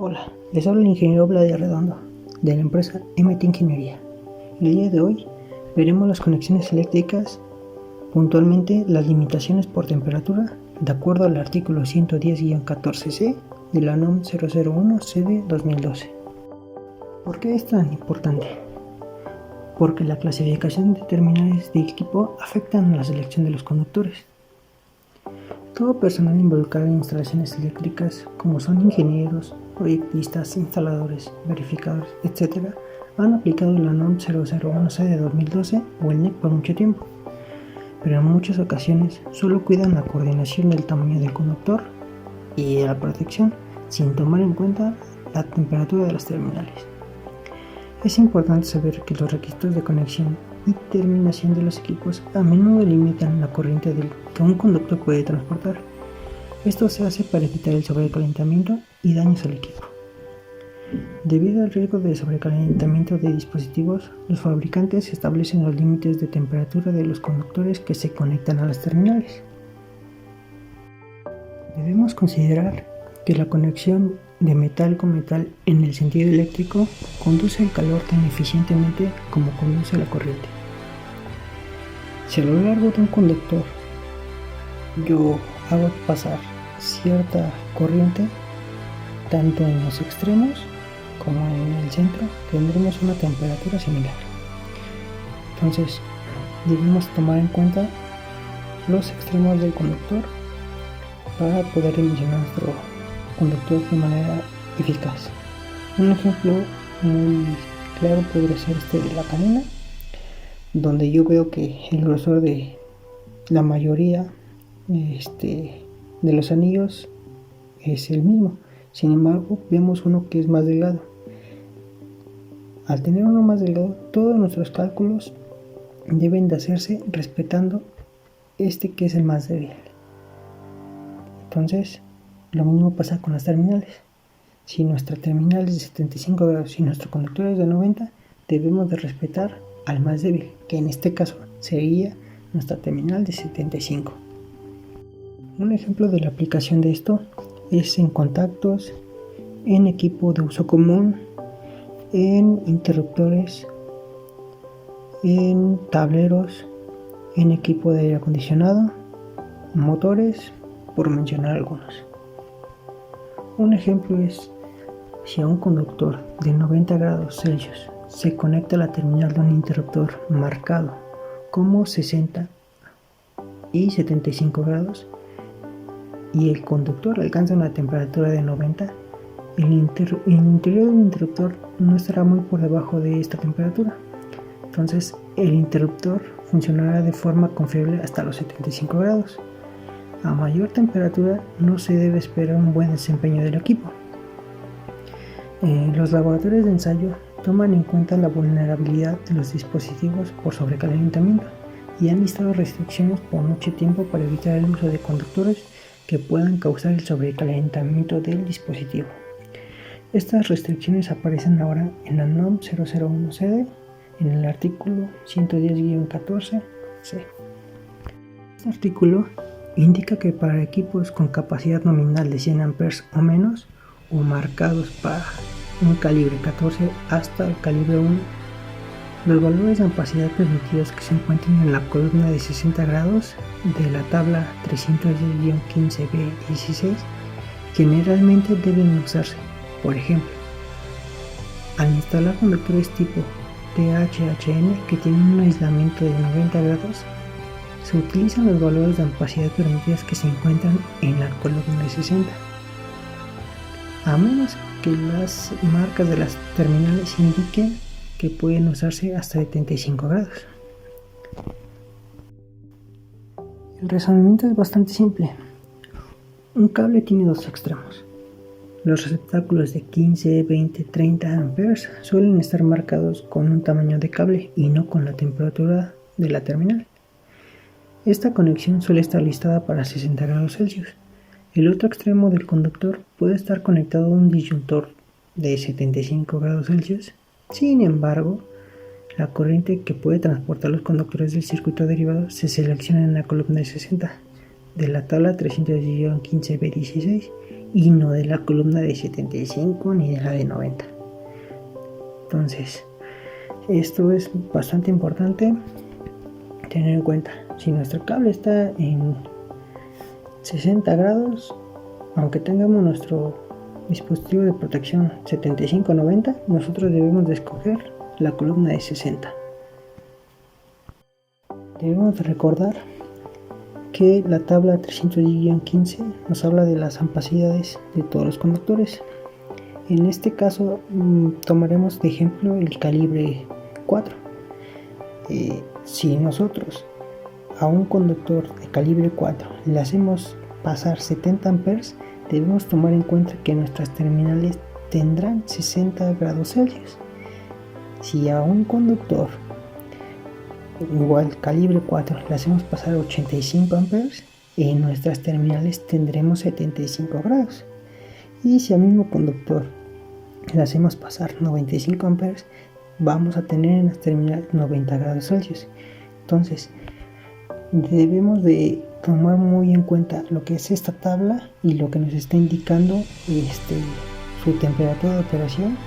Hola, les habla el ingeniero Vlad Redondo, de la empresa MT Ingeniería. El día de hoy veremos las conexiones eléctricas, puntualmente las limitaciones por temperatura, de acuerdo al artículo 110-14C de la NOM 001-CD 2012. ¿Por qué es tan importante? Porque la clasificación de terminales de equipo afectan a la selección de los conductores. Todo personal involucrado en instalaciones eléctricas, como son ingenieros, proyectistas, instaladores, verificadores, etc., han aplicado la NOM 001C de 2012 o el NEC por mucho tiempo, pero en muchas ocasiones solo cuidan la coordinación del tamaño del conductor y de la protección, sin tomar en cuenta la temperatura de las terminales. Es importante saber que los requisitos de conexión y terminación de los equipos a menudo limitan la corriente que un conductor puede transportar. Esto se hace para evitar el sobrecalentamiento y daños al equipo. Debido al riesgo de sobrecalentamiento de dispositivos, los fabricantes establecen los límites de temperatura de los conductores que se conectan a las terminales. Debemos considerar que la conexión de metal con metal en el sentido eléctrico conduce el calor tan eficientemente como conduce la corriente. Si a lo largo de un conductor yo hago pasar cierta corriente, tanto en los extremos como en el centro, tendremos una temperatura similar. Entonces, debemos tomar en cuenta los extremos del conductor para poder emisionar nuestro conductor de manera eficaz. Un ejemplo muy claro podría ser de la cadena, donde yo veo que el grosor de la mayoría de los anillos es el mismo. Sin embargo, vemos uno que es más delgado. Al tener uno más delgado, todos nuestros cálculos deben de hacerse respetando que es el más débil. Entonces, lo mismo pasa con las terminales. Si nuestra terminal es de 75 grados y nuestro conductor es de 90, debemos de respetar al más débil, que en este caso sería nuestra terminal de 75. Un ejemplo de la aplicación de esto es en contactos, en equipo de uso común, en interruptores, en tableros, en equipo de aire acondicionado, motores, por mencionar algunos. Un ejemplo es si a un conductor de 90 grados Celsius se conecta a la terminal de un interruptor marcado como 60 y 75 grados y el conductor alcanza una temperatura de 90, el interior del interruptor no estará muy por debajo de esta temperatura. Entonces el interruptor funcionará de forma confiable hasta los 75 grados. A mayor temperatura no se debe esperar un buen desempeño del equipo. Los laboratorios de ensayo toman en cuenta la vulnerabilidad de los dispositivos por sobrecalentamiento y han listado restricciones por mucho tiempo para evitar el uso de conductores que puedan causar el sobrecalentamiento del dispositivo. Estas restricciones aparecen ahora en la NOM 001CD en el artículo 110-14C. Este artículo indica que para equipos con capacidad nominal de 100 amperes o menos, o marcados para un calibre 14 hasta el calibre 1, los valores de ampacidad permitidos que se encuentran en la columna de 60 grados de la tabla 310-15B16 generalmente deben usarse. Por ejemplo, al instalar conductores tipo THHN que tienen un aislamiento de 90 grados, se utilizan los valores de ampacidad permitidas que se encuentran en la columna de 60, a menos que las marcas de las terminales indiquen que pueden usarse hasta 75 grados. El razonamiento es bastante simple. Un cable tiene dos extremos. Los receptáculos de 15, 20, 30 amperes suelen estar marcados con un tamaño de cable y no con la temperatura de la terminal. Esta conexión suele estar listada para 60 grados Celsius. El otro extremo del conductor puede estar conectado a un disyuntor de 75 grados Celsius. Sin embargo, la corriente que puede transportar los conductores del circuito derivado se selecciona en la columna de 60 de la tabla 310-15B16 y no de la columna de 75 ni de la de 90. Entonces, esto es bastante importante tener en cuenta. Si nuestro cable está en 60 grados, aunque tengamos nuestro dispositivo de protección 75-90, nosotros debemos de escoger la columna de 60. Debemos recordar que la tabla 310-15 nos habla de las ampacidades de todos los conductores. En este caso tomaremos de ejemplo el calibre 4. Si nosotros a un conductor de calibre 4 le hacemos pasar 70 amperes, debemos tomar en cuenta que nuestras terminales tendrán 60 grados Celsius. Si a un conductor igual calibre 4 le hacemos pasar 85 amperes, en nuestras terminales tendremos 75 grados. Y si al mismo conductor le hacemos pasar 95 amperes, vamos a tener en las terminales 90 grados Celsius. Entonces debemos de tomar muy en cuenta lo que es esta tabla y lo que nos está indicando su temperatura de operación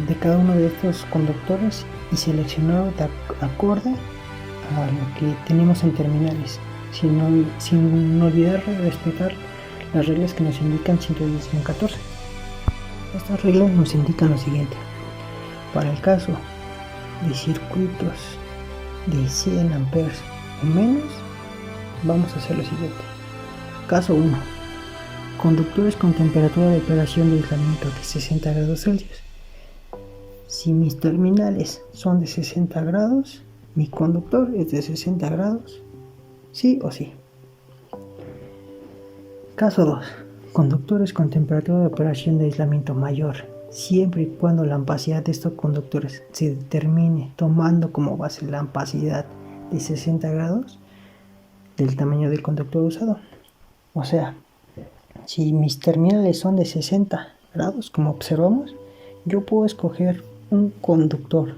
de cada uno de estos conductores y seleccionarlo de acorde a lo que tenemos en terminales, sin olvidar respetar las reglas que nos indican 110-14. Estas reglas nos indican lo siguiente: para el caso de circuitos de 100 amperes o menos, vamos a hacer lo siguiente. Caso 1: conductores con temperatura de operación de aislamiento de 60 grados Celsius. Si mis terminales son de 60 grados, mi conductor es de 60 grados, sí o sí. Caso 2: conductores con temperatura de operación de aislamiento mayor, siempre y cuando la ampacidad de estos conductores se determine tomando como base la ampacidad de 60 grados del tamaño del conductor usado. O sea, si mis terminales son de 60 grados, como observamos, yo puedo escoger un conductor,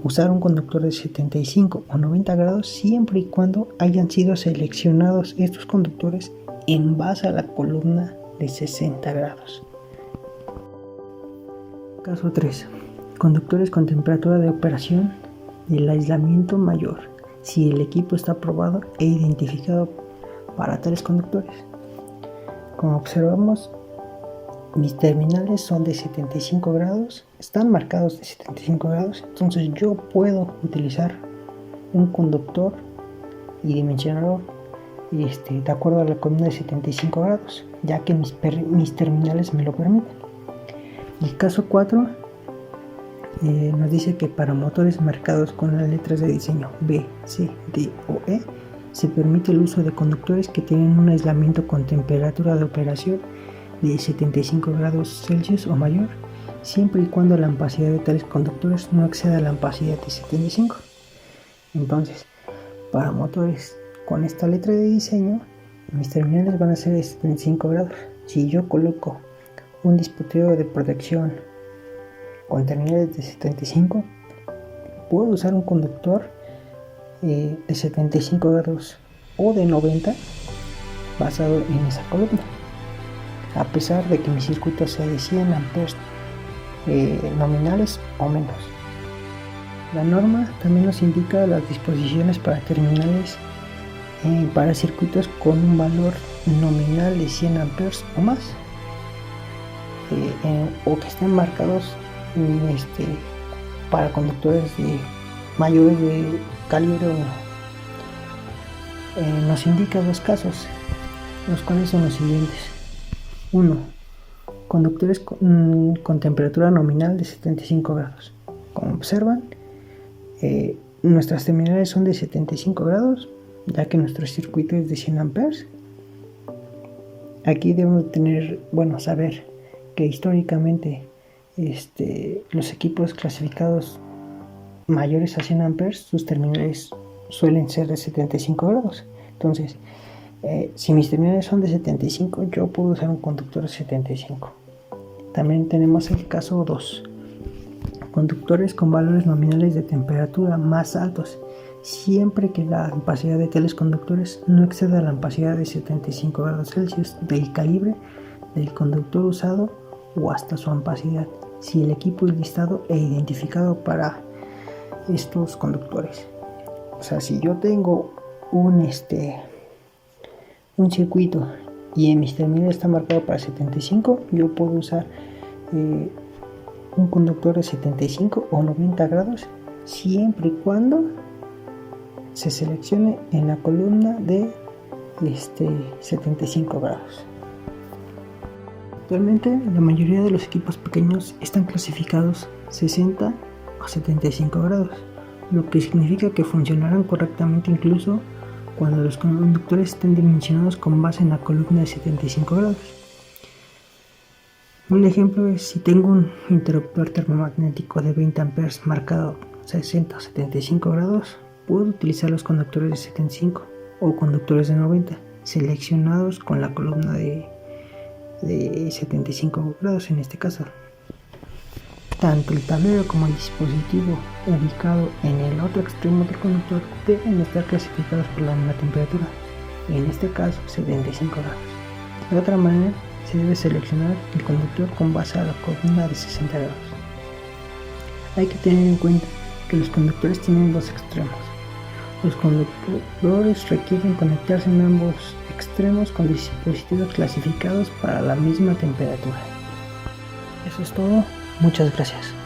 usar un conductor de 75 o 90 grados siempre y cuando hayan sido seleccionados estos conductores en base a la columna de 60 grados. Caso 3: conductores con temperatura de operación del aislamiento mayor, si el equipo está aprobado e identificado para tales conductores. Como observamos, mis terminales son de 75 grados, están marcados de 75 grados, entonces yo puedo utilizar un conductor y dimensionarlo de acuerdo a la columna de 75 grados, ya que mis terminales me lo permiten. El caso 4 nos dice que para motores marcados con las letras de diseño B, C, D o E, se permite el uso de conductores que tienen un aislamiento con temperatura de operación de 75 grados Celsius o mayor, siempre y cuando la ampacidad de tales conductores no exceda la ampacidad de 75. Entonces, para motores con esta letra de diseño, mis terminales van a ser de 75 grados. Si yo coloco un dispositivo de protección con terminales de 75, puedo usar un conductor de 75 grados o de 90 basado en esa columna, a pesar de que mi circuito sea de 100 amperes nominales o menos. La norma también nos indica las disposiciones para terminales para circuitos con un valor nominal de 100 amperes o más, o que estén marcados para conductores mayores de calibre 1. Nos indica dos casos, los cuales son los siguientes. 1. Conductores con temperatura nominal de 75 grados. Como observan, nuestras terminales son de 75 grados, ya que nuestro circuito es de 100 amperes. Aquí debemos saber que históricamente los equipos clasificados mayores a 100 amperes, sus terminales suelen ser de 75 grados. Entonces, si mis terminales son de 75, yo puedo usar un conductor de 75. También tenemos el caso 2. Conductores con valores nominales de temperatura más altos siempre que la ampacidad de tales conductores no exceda la ampacidad de 75 grados Celsius del calibre del conductor usado o hasta su ampacidad, si el equipo es listado e identificado para estos conductores. O sea, si yo tengo un circuito y en mis terminales está marcado para 75, yo puedo usar un conductor de 75 o 90 grados siempre y cuando se seleccione en la columna de 75 grados. Actualmente la mayoría de los equipos pequeños están clasificados 60 a 75 grados, lo que significa que funcionarán correctamente incluso cuando los conductores estén dimensionados con base en la columna de 75 grados. Un ejemplo es si tengo un interruptor termomagnético de 20 amperes marcado 60 o 75 grados, puedo utilizar los conductores de 75 o conductores de 90 seleccionados con la columna de 75 grados en este caso. Tanto el tablero como el dispositivo ubicado en el otro extremo del conductor deben estar clasificados por la misma temperatura, en este caso 75 grados. De otra manera, se debe seleccionar el conductor con base a la columna de 60 grados. Hay que tener en cuenta que los conductores tienen dos extremos. Los conductores requieren conectarse en ambos extremos con dispositivos clasificados para la misma temperatura. Eso es todo. Muchas gracias.